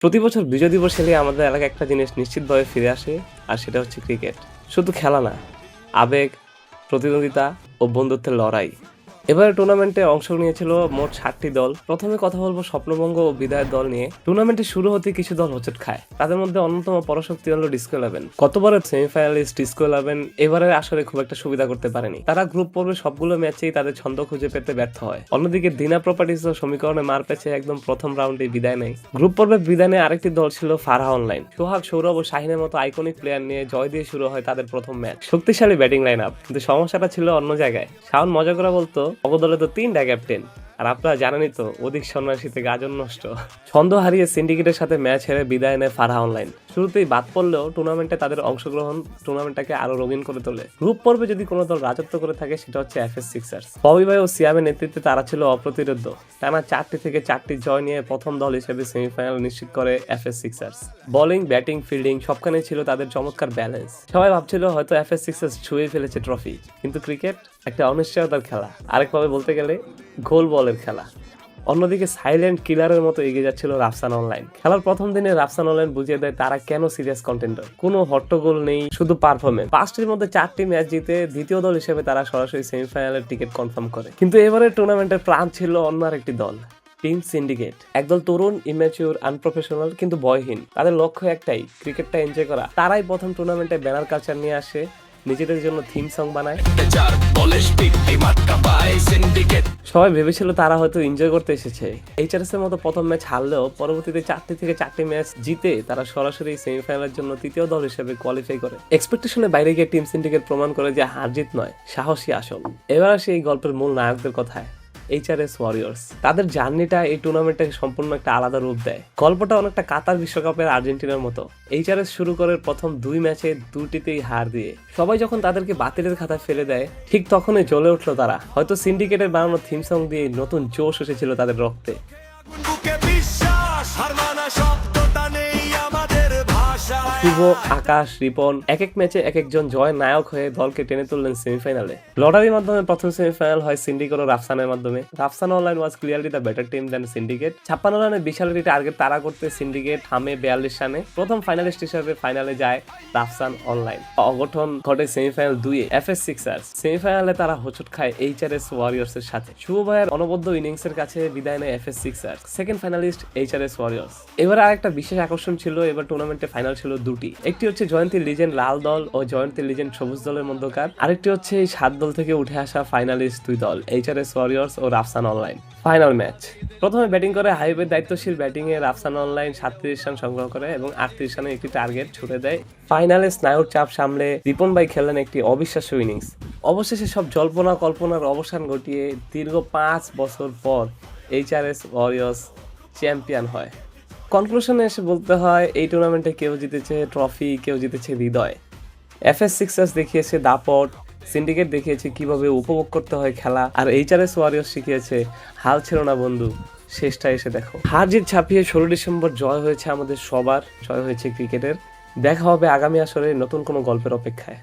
প্রতি বছর বিজয় দিবস এলে আমাদের এলাকায় একটা জিনিস নিশ্চিতভাবে ফিরে আসে, আর সেটা হচ্ছে ক্রিকেট। শুধু খেলা না, আবেগ, প্রতিদ্বন্দ্বিতা ও বন্ধুত্বের লড়াই। এবারে টুর্নামেন্টে অংশ নিয়েছিল মোট ৭টি দল। প্রথমে কথা বলবো স্বপ্নভঙ্গ ও বিদায়ের দল নিয়ে। টুর্নামেন্টে শুরু হতে কিছু দল হোঁচট খায়, তাদের মধ্যে অন্যতম পরাশক্তি হলো ডিসকো 11। গতবারের সেমিফাইনালিস্ট ডিসকো 11 এবারের আসরে খুব একটা সুবিধা করতে পারেনি। তারা গ্রুপ পর্বে সবগুলো ম্যাচেই তাদের ছন্দ খুঁজে পেতে ব্যর্থ হয়। অন্যদিকে দিনা প্রপার্টিজ ও সমীকরণে মার পেছে একদম প্রথম রাউন্ডে বিদায় নেয়। গ্রুপ পর্বে বিদায় নেয় আরেকটি দল ছিল ফারহা অনলাইন। সোহাগ, সৌরভ ও শাহিনের মতো আইকনিক প্লেয়ার নিয়ে জয় দিয়ে শুরু হয় তাদের প্রথম ম্যাচ। শক্তিশালী ব্যাটিং লাইন আপ, কিন্তু সমস্যাটা ছিল অন্য জায়গায়। শাওন মজা করা বলতো, অবদলে তো 3টা ক্যাপ্টেন, আর আপনারা জানেনই তো অধিক সন্ন্যাসীতে গাজন নষ্ট। ছন্দ হারিয়ে সিন্ডিকেটের সাথে ম্যাচ হেরে বিদায় নেয় ফারহা অনলাইন। শুরুতেই বাদ পড়লেও টুর্নামেন্টে তাদের অংশগ্রহণ টুর্নামেন্টটাকে আরো রঙিন করে তোলে। গ্রুপ পর্বে যদি কোনো দল রাজত্ব করে থাকে সেটা হচ্ছে এফএস সিক্সার্স। ববি ভাই ও সিয়ামের নেতৃত্বে তারা ছিল অপ্রতিরোধ্য। টানা 4টি থেকে 4টি জয় নিয়ে প্রথম দল হিসেবে সেমিফাইনাল নিশ্চিত করে FS Sixers. Bowling, batting, fielding সবখানেই ছিল তাদের চমৎকার ব্যালেন্স। সবাই ভাবছিল হয়তো এফএস সিক্সার্স ছুঁয়ে ফেলেছে ট্রফি, কিন্তু ক্রিকেট একটা অনিশ্চয়তার খেলা, আরেকভাবে বলতে গেলে গোল বলের খেলা। অন্যদিকে সাইলেন্ট কিলারের মতো এগিয়ে যাচ্ছিল রাফসান অনলাইন। খেলার প্রথম দিনে রাফসান অনলাইন বুঝিয়ে দেয় তারা কেন সিরিয়াস কন্টেন্ডার। কোনো হট্টগোল নেই, শুধু পারফরমেন্স। 5টির মধ্যে 4টি ম্যাচ জিতে দ্বিতীয় দল হিসেবে তারা সরাসরি সেমিফাইনালের টিকিট কনফার্ম করে। কিন্তু এবারের টুর্নামেন্টের প্রাণ ছিল অন্য আরেকটি দল, টিম সিন্ডিকেট। একদল তরুণ, ইম্যাচিউর, আনপ্রফেশনাল কিন্তু ভয়হীন। তাদের লক্ষ্য একটাই, ক্রিকেটটা এনজয় করা। তারাই প্রথম টুর্নামেন্টে ব্যানার কালচার নিয়ে আসে, নিজেদের জন্য থিম সং বানায়। সবাই ভেবেছিল তারা হয়তো এনজয় করতে এসেছে। এইচআরএস এর মতো প্রথম ম্যাচ হারলেও পরবর্তীতে 4টি থেকে 4টি ম্যাচ জিতে তারা সরাসরি সেমিফাইনালের জন্য তৃতীয় দল হিসেবে কোয়ালিফাই করে। এক্সপেকটেশনের বাইরে গিয়ে টিম সিন্ডিকেট প্রমাণ করে যে হার জিত নয়, সাহসী আসল। এবার আসে এই গল্পের মূল নায়কদের কথায়, এইচআরএস ওয়ারিয়র্স। তাদের জার্নিটা এই টুর্নামেন্টটাকে সম্পূর্ণ একটা আলাদা রূপ দেয়। গল্পটা অনেকটা কাতার বিশ্বকাপের আর্জেন্টিনার মতো। এইচআরএস শুরু করে প্রথম 2 ম্যাচে 2টিতেই হার দিয়ে সবাই যখন তাদেরকে বাতিলের খাতায় ফেলে দেয়, ঠিক তখনই জ্বলে উঠলো তারা। হয়তো সিন্ডিকেটের বানানো থিম সং দিয়ে নতুন জোশ এসেছিল তাদের রক্তে। শুভ, আকাশ, রিপন এক এক ম্যাচে এক একজন জয় নায়ক হয়ে দলকে টেনে তুললেন সেমিফাইনালে। লটারির মাধ্যমে প্রথম সেমিফাইনাল হয় সিন্ডিকেট ও রাফসানের মাধ্যমে। Rafsan online was clearly the better team than syndicate. 56 রানের বিশালটি টার্গেট তারা করতে সিন্ডিকেট থামে 42 রানে। প্রথম ফাইনালিস্ট হিসেবে ফাইনালে যায় রাফসান অনলাইন। অঘটন ঘটে সেমিফাইনাল 2-এ। এফএস সিক্সার্স সেমিফাইনালে তারা হোঁচট খায় এইচআরএস ওয়ারিয়র্স এর সাথে। শুভ ভাইয়ের অনবদ্য ইনিংসের কাছে বিদায় নেয় FS sixers. Second finalist HRS Warriors. এবার আরেকটা বিশেষ আকর্ষণ ছিল, এবার টুর্নামেন্টে ফাইনাল ছিল 2টি। একটি হচ্ছে জয়ন্তী লিজেন্ড লাল দল ও জয়ন্তী লিজেন্ড সবুজ দলের মধ্যকার। আরেকটি হচ্ছে এই 7 দল থেকে উঠে আসা ফাইনালিস্ট 2 দল, এইচআরএস ওয়ারিয়র্স ও রাফসান অনলাইন। Final match. প্রথমে ব্যাটিং করে হাইওয়ে দায়িত্বশীল ব্যাটিং এ রাফসান অনলাইন 37 রান সংগ্রহ করে এবং 38 রানে একটি টার্গেট ছুড়ে দেয়। ফাইনালে স্নায়ুর চাপ সামলে রিপন ভাই খেলেন একটি অবিশ্বাস্য ইনিংস। অবশেষে সব জল্পনা কল্পনার অবসান ঘটিয়ে দীর্ঘ 5 বছর পর এইচআরএস ওয়ারিয়র্স চ্যাম্পিয়ন হয়। কনক্লুশনে এসে বলতে হয়, এই টুর্নামেন্টে কেউ জিতেছে ট্রফি, কেউ জিতেছে হৃদয়। এফএস সিক্সার্স দেখিয়েছে দাপট, সিন্ডিকেট দেখিয়েছে কিভাবে উপভোগ করতে হয় খেলা, আর এইচআরএস ওয়ারিয়র্স শিখিয়েছে হাল ছিল না বন্ধু, শেষটা এসে দেখো। হার জিত ছাপিয়ে 16 ডিসেম্বর জয় হয়েছে আমাদের সবার, জয় হয়েছে ক্রিকেটের। দেখা হবে আগামী আসরে নতুন কোনো গল্পের অপেক্ষায়।